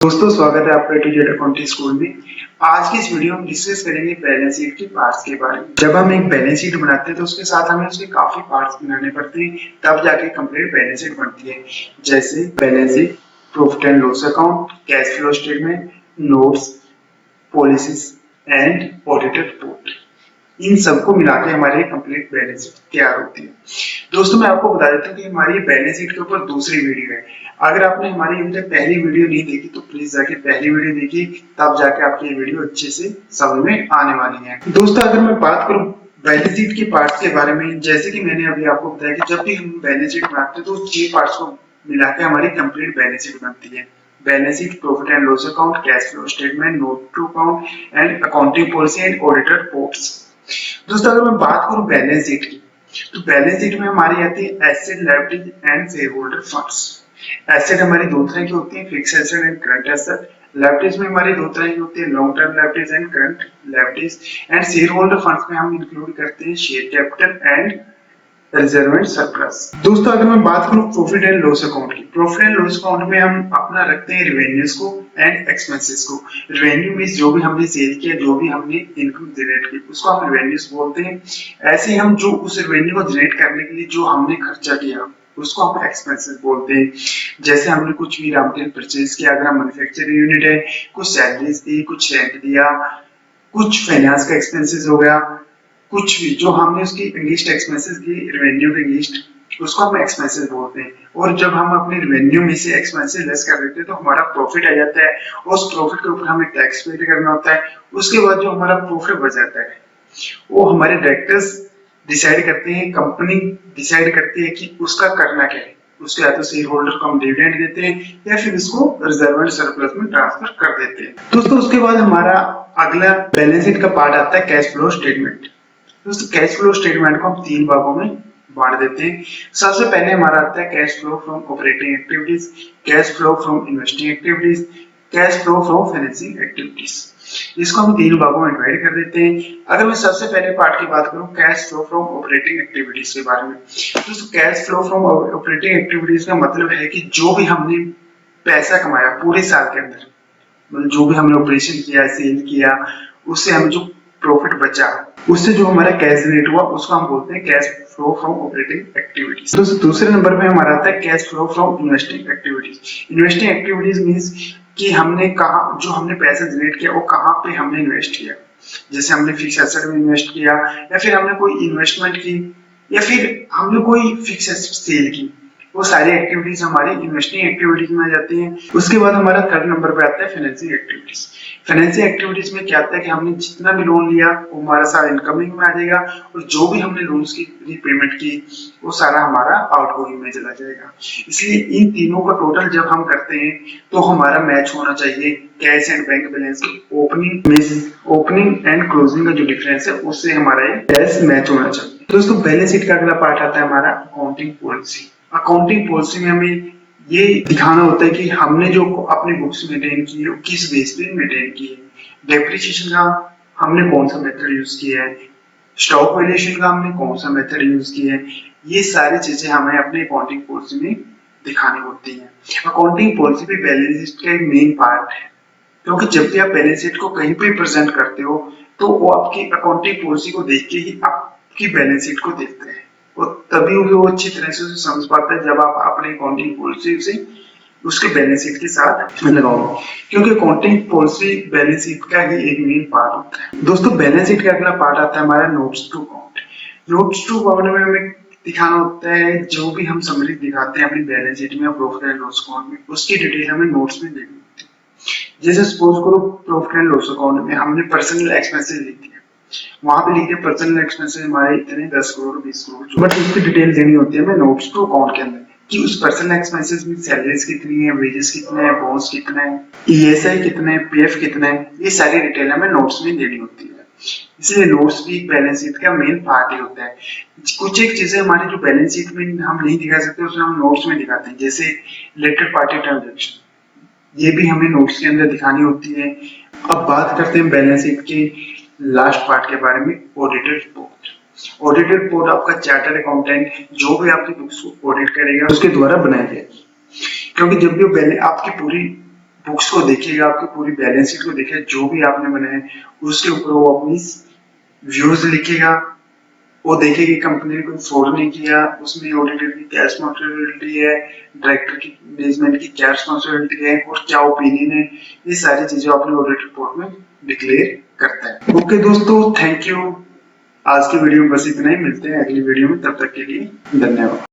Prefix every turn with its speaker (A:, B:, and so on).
A: दोस्तों स्वागत है आपका टू जेड अकाउंटिंग स्कूल में। आज की इस वीडियो में डिस्कस करेंगे बैलेंस शीट के पार्ट्स के बारे में। जब हम एक बैलेंस शीट बनाते हैं तो उसके साथ हमें उसके काफी पार्ट्स बनाने पड़ते हैं, तब जाके कंप्लीट बैलेंस शीट बनती है। जैसे balance sheet, profit and loss account, cash flow statement, notes, policies and audited report. इन सबको मिला के हमारी कंप्लीट बैलेंस शीट तैयार होती है। दोस्तों मैं आपको बता देता हूँ कि हमारी बैलेंस शीट के ऊपर दूसरी वीडियो है। अगर आपने हमारी अभी तक पहली वीडियो नहीं देखी तो प्लीज जाके पहली वीडियो देखिए, तब जाके आपकी ये वीडियो अच्छे से समझ में आने वाली है। दोस्तों अगर मैं बात करूँ बैलेंस शीट के पार्ट्स के बारे में, जैसे कि मैंने अभी आपको बताया कि जब भी हम बैलेंस शीट बनाते हैं तो 6 पार्ट्स को मिला के हमारी कंप्लीट बैलेंस शीट बनती है। Balance sheet, profit and loss account, cash flow statement, note to account and accounting policy and audited reports. दोस्तों अगर मैं बात करूं बैलेंस शीट की, तो बैलेंस शीट में हमारी आती है asset, liability and share holder funds. Asset हमारी दो तरह की होती है, fix asset and current asset. Liabilities में हमारी दो तरह की होती है, long term liabilities and current liabilities. And share holder funds में हम इंक्लूड करते हैं share capital and reserve and surplus. दोस्तों अगर मैं बात करूं प्रॉफिट एंड लॉस अकाउंट की, प्रॉफिट एंड लॉस अकाउंट में हम अपना रखते हैं रेवेन्यूज को एंड एक्सपेंसेस को। रेवेन्यू मींस जो भी हमने सेल किया, जो भी हमने इनकम जनरेट की, उसको हम रेवेन्यूज बोलते हैं। ऐसे हम जो उस रेवेन्यू को जनरेट करने के लिए जो हमने खर्चा किया उसको हम एक्सपेंसेस बोलते हैं। जैसे हमने कुछ भी रॉ मटेरियल परचेज किया, अगर हम मैन्युफैक्चरिंग यूनिट है, कुछ सैलरीज दी, कुछ रेंट दिया, कुछ फाइनेंस का एक्सपेंसेस हो गया, कुछ भी जो हमने उसकी अगेंस्ट एक्सपेंसेस की रेवेन्यू के अगेंस्ट, उसको हम एक्सपेंसेस बोलते हैं। और जब हम अपने रेवेन्यू में से एक्सपेंसेस लेस कर देते हैं तो हमारा प्रॉफिट आ जाता है, और उस प्रॉफिट के ऊपर हमें टैक्स पे करना होता है। उसके बाद जो हमारा प्रॉफिट बच जाता है वो हमारे डायरेक्टर्स डिसाइड करते हैं, कंपनी डिसाइड करती है कि उसका करना क्या है। उसके या तो शेयर होल्डर को हम डिविडेंड देते हैं या फिर इसको रिजर्व एंड सरप्लस में ट्रांसफर कर देते हैं। दोस्तों उसके बाद हमारा अगला बैलेंस शीट का पार्ट आता है कैश फ्लो स्टेटमेंट। दोस्तों कैश फ्लो स्टेटमेंट को हम 3 भागों में बांट देते हैं। सबसे पहले हमारा आता है cash flow from operating activities, cash flow from investing activities, cash flow from financing activities. इसको हम 3 भागों में डिवाइड कर देते हैं। अगर मैं सबसे पहले पार्ट की बात करूं cash flow from operating activities के बारे में, दोस्तों cash flow from operating activities का मतलब है कि जो भी हमने पैसा कमाया पूरे साल के अंदर, मतलब जो भी हमने ऑपरेशन किया, सेल किया, उससे हमें जो प्रॉफिट बचा, उससे जो हमारा कैश जनरेट हुआ, उसको हम बोलते हैं cash flow from operating activities. तो दूसरे नंबर पे हमारा आता है cash flow from investing activities. Investing activities means कि हमने कहा जो हमने पैसा जनरेट किया वो कहाँ पे हमने इन्वेस्ट किया। जैसे हमने फिक्स एसेट में इन्वेस्ट किया, या फिर हमने कोई इन्वेस्टमेंट की, या फिर हमने कोई फिक्स एसेट सेल की। वो सारी एक्टिविटीज हमारी इन्वेस्टिंग एक्टिविटीज में आ जाती हैं। उसके बाद हमारा थर्ड नंबर पे आता है फाइनेंसिंग एक्टिविटीज। फाइनेंसिंग एक्टिविटीज में क्या आता है कि हमने जितना भी लोन लिया वो हमारा सारा इनकमिंग में आ जाएगा, और जो भी हमने लोन्स की रीपेमेंट की वो सारा हमारा आउटगोइंग में चला जाएगा। इसलिए इन तीनों का टोटल जब हम करते हैं तो हमारा मैच होना चाहिए कैश एंड बैंक बैलेंस की ओपनिंग एंड क्लोजिंग का जो डिफरेंस है उससे हमारा ये कैश मैच होना चाहिए। दोस्तों बैलेंस शीट का अगला पार्ट आता है हमारा अकाउंटिंग पॉलिसी। अकाउंटिंग पॉलिसी में हमें ये दिखाना होता है कि हमने जो अपनी बुक्स मेंटेन की है किस बेस पे मेंटेन की है। डेप्रिसिएशन का हमने कौन सा मेथड यूज किया है, स्टॉक वैल्यूएशन का हमने कौन सा मेथड यूज किया है, ये सारी चीजें हमें अपने अकाउंटिंग पॉलिसी में दिखानी होती है। अकाउंटिंग पॉलिसी भी बैलेंस शीट का एक मेन पार्ट है, क्योंकि जब भी आप बैलेंस शीट को कहीं पे प्रेजेंट करते हो तो वो आपकी अकाउंटिंग पॉलिसी को देख के ही आपकी बैलेंस शीट को देखते हैं, और तभी वो अच्छी तरह से समझ पाता है जब आप अपनी अकाउंटिंग पॉलिसी से उसके बैलेंस शीट के साथ लगाओगे, क्योंकि अकाउंटिंग पॉलिसी बैलेंस शीट का ही एक मेन पार्ट होता है। दोस्तों बैलेंस शीट का अगला पार्ट आता है हमारा notes to account. Notes to account में हमें दिखाना होता है जो भी हम समरी दिखाते हैं अपनी बैलेंस शीट में, प्रॉफिट एंड लॉस अकाउंट में, उसकी डिटेल हमें नोट्स में देनी होती है। जैसे सपोज करो प्रॉफिट एंड लॉस अकाउंट में हमने पर्सनल एक्सपेंसेस लिख दिया, वहां पे लिखे पर्सनल एक्सपेंसेस हमारे इतने 10 करोड़ 20 करोड़, बट उसकी डिटेल देनी होती है हमें नोट्स टू अकाउंट के अंदर कि उस पर्सनल एक्सपेंसेस में सैलरीज कितनी है, वेजेस कितने हैं, बोनस कितने हैं, ईएसआई कितने हैं, पीएफ कितने हैं, ये सारी डिटेल हमें नोट्स में देनी होती है। इसलिए नोट्स भी बैलेंस शीट का मेन पार्ट ही होता है। कुछ एक चीजें हमारी जो बैलेंस शीट में हम नहीं दिखा सकते उसमें हम नोट्स में दिखाते हैं, जैसे रिलेटेड पार्टी ट्रांजैक्शन, ये भी हमें नोट्स के अंदर दिखानी होती है। अब बात करते हैं बैलेंस शीट के लास्ट पार्ट के बारे में, ऑडिटेड रिपोर्ट। ऑडिटेड रिपोर्ट आपका चार्टर्ड अकाउंटेंट जो भी आपकी बुक्स को ऑडिट करेगा उसके द्वारा बनाई जाएगी, क्योंकि जब भी आपकी पूरी बुक्स को देखिएगा, आपकी पूरी बैलेंस शीट को देखिएगा, जो भी आपने बनाए उसके ऊपर वो अपनी व्यूज लिखेगा। वो देखे कि कंपनी ने कोई फ्रॉड नहीं किया, उसमें ऑडिटर की क्या रिस्पॉन्सिबिलिटी है, डायरेक्टर की मैनेजमेंट की क्या रिस्पॉन्सिबिलिटी है और क्या ओपिनियन है, ये सारी चीजें अपने ऑडिट रिपोर्ट में डिक्लेयर करता है। ओके दोस्तों, थैंक यू। आज की वीडियो में बस इतना ही, मिलते हैं अगली वीडियो में, तब तक के लिए धन्यवाद।